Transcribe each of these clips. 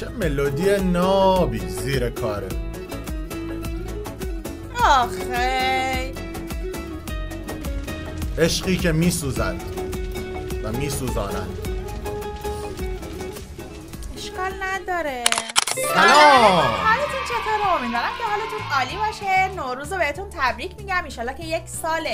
چه ملودی نابی زیر کاره. آخه عشقی که میسوزد و میسوزانند. اشکال نداره. سلام. حالتون چطوره؟ امیدوارم که حالتون عالی باشه. نوروز رو بهتون تبریک میگم. انشالله که یک سال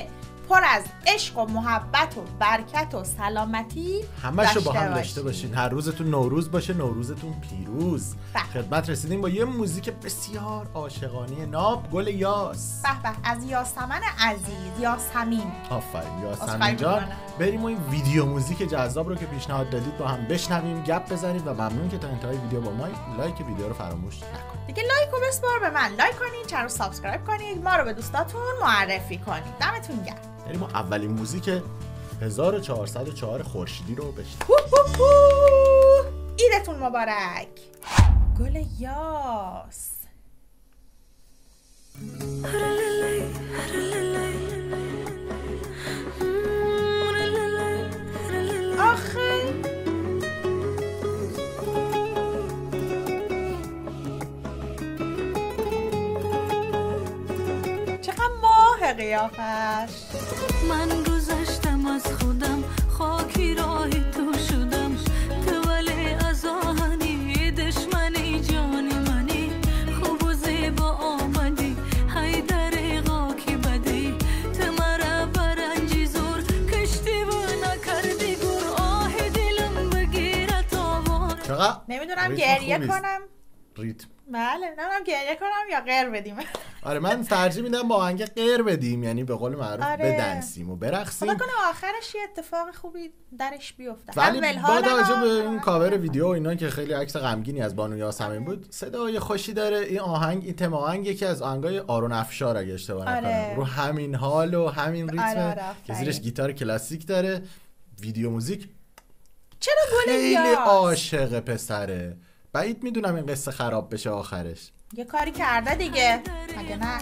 پر از عشق و محبت و برکت و سلامتی همشو با هم داشته باشین. هر روزتون نوروز باشه، نوروزتون پیروز. خدمت رسیدیم با یه موزیک بسیار عاشقانه ناب گل یاس. به به، از یاسمن عزیز، یاسمین. آفرین یاسمین جان. بریم و این ویدیو موزیک جذاب رو که پیشنهاد دادید با هم بشنویم، گپ بزنیم و ممنون که تا انتهای ویدیو با ما لایک ویدیو رو فراموش نکنید. دیگه لایک رو بسپار به من. لایک کنید، چنل رو سابسکرایب کنید، ما رو به دوستاتون معرفی کنید. دمتون گرم. بریم و اولین موزیک 1404 خورشیدی رو بشنویم. عیدتون مبارک. گل یاس. آخه چقدر ماه قیافش. من گذشتم از خودم، خاکی راهی تو شدم، تو ولی از آهنی دشمنی جانی منی، خوب و زیبا آمدی های دریغا کی بدی، تو مرا برنجی زور کشتی و نکردی گور، آه دلم بگیرت آوار. نمیدونم گریه کنم. ریتم. بله، نمیدونم گریه کنم یا غیر بدیم. آره من ترجیح میدم با آهنگ غیر بدیم، یعنی به قول معروف بدنسیم و برقصیم. خدا کنه آخرش یه اتفاق خوبی درش بیفته. ولی با توجه به این کاور ویدیو و اینا که خیلی عکس غمگینی از بانو یاسمین بود، صدای خوشی داره این آهنگ. این تم آهنگ یکی از آهنگای آرون افشار اگه اشتباه نکنم، رو همین حال و همین ریتم که زیرش گیتار کلاسیک داره. ویدیو موزیک چرا گل خیلی یاس؟ عاشق پسره. بعید میدونم این قصه خراب بشه آخرش. یه کاری کرده دیگه، مگه نه؟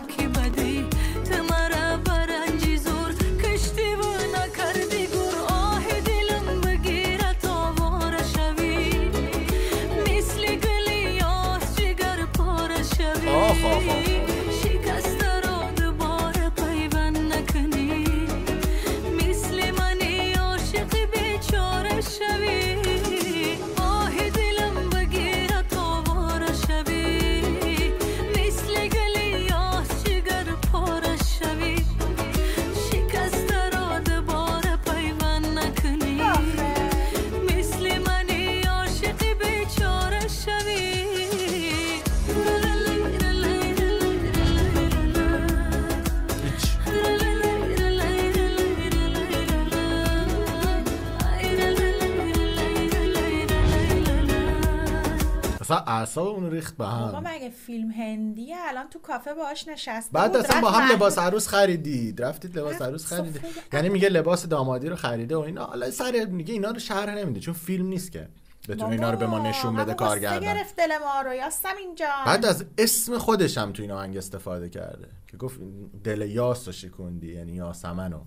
اصلا اعصاب اون ریخت به هم. آقا مگه فیلم هندیه؟ الان تو کافه باهاش نشسته بعد اصلا با هم لباس عروس خریدید، رفتید لباس عروس خریدید، یعنی میگه لباس دامادی رو خریده و اینا. حالا سر میگه اینا رو شرح نمیده چون فیلم نیست که بتونه اینا رو به ما نشون بده کارگردان. گرفت دل ما رو یاسمین جان. بعد از اسم خودش هم تو این آهنگ استفاده کرده که گفت دل یاس رو شکوندی، یعنی یاسمنو.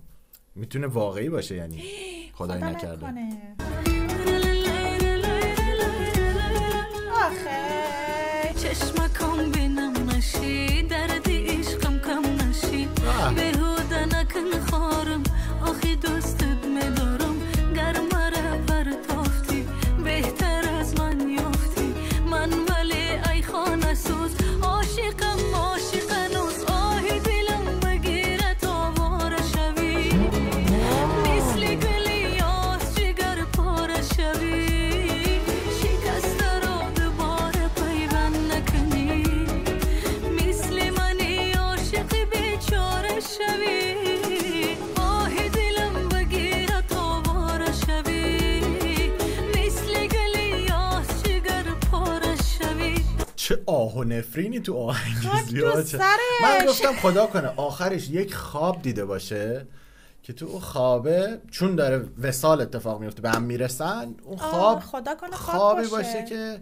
میتونه واقعی باشه، یعنی خدای نکرده. آخه چشمکم بینم نشی، درد عشقم کم نشی، بهوده نکن خارم، آخی دوستت میدارم، گرم را پرتافتی، بهتر از من یافتی، من ولی ای خانه سوز، عاشقم عاشقنوز، آهی دلم بگیرت آواره شوی، مثل گلی یاس جگر پاره شوی. چه آه و نفرینی تو آهنگ زیاد. من گفتم خدا کنه آخرش یک خواب دیده باشه که تو اون خوابه چون داره وصال اتفاق میفته به هم میرسن، اون خواب خدا کنه خوابی باشه که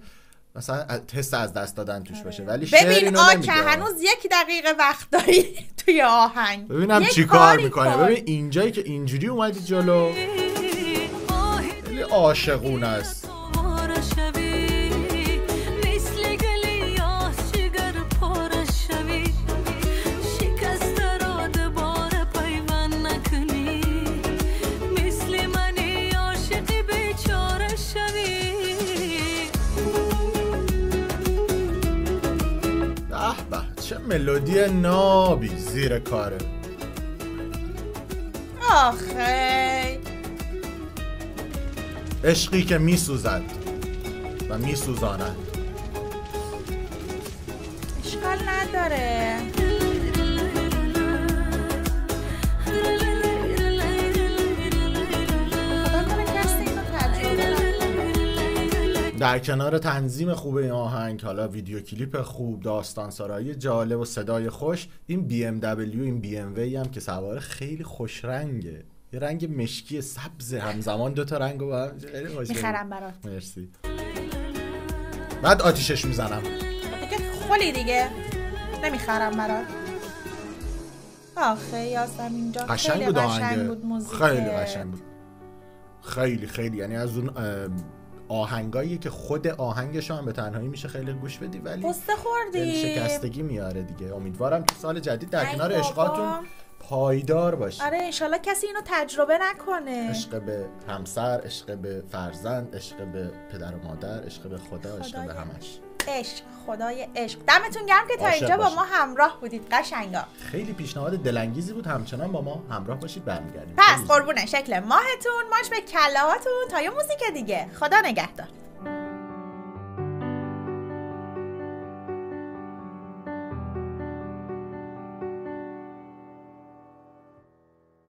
مثلا تست از دست دادن توش باشه. ولی شعر اینو نمیگه. ببین هنوز 1 دقیقه وقت داری توی آهنگ. ببینم چی کار میکنه. ببین اینجایی که اینجوری اومدی جلو خیلی عاشقونه است. چه ملودی نابی زیر کاره. آخه عشقی که میسوزد و میسوزاند. اشکال نداره. در کنار تنظیم خوب این آهنگ، حالا ویدیو کلیپ خوب، داستان سرایی جالب و صدای خوش، این BMW این BMW هم که سواره خیلی خوش رنگه، یه رنگ مشکی سبز همزمان، دوتا رنگ رو با هم خیلی خوش. میخرم برات. مرسی. بعد آتیشش میزنم. دیگه خلی دیگه نمیخرم برات. آخه یاسم اینجا قشنگ خیلی قشنگ بود موزیک. خیلی قشنگ بود. خیلی یعنی از اون آهنگایی که خود آهنگش هم به تنهایی میشه خیلی گوش بدی ولی قصه خوردی، شکستگی میاره دیگه. امیدوارم تو سال جدید در کنار عشقاتون پایدار باشه. آره انشالله کسی اینو تجربه نکنه. عشق به همسر، عشق به فرزند، عشق به پدر و مادر، عشق به خدا، عشق به همش. عشق، خدای عشق. دمتون گرم که تا اینجا با ما همراه بودید قشنگا. خیلی پیشنهاد دلانگیزی بود، همچنان با ما همراه باشید. برمیگردیم. پس قربون شکل ماهتون، ماش به کلهاتون تا یه موزیک دیگه. خدا نگهدار.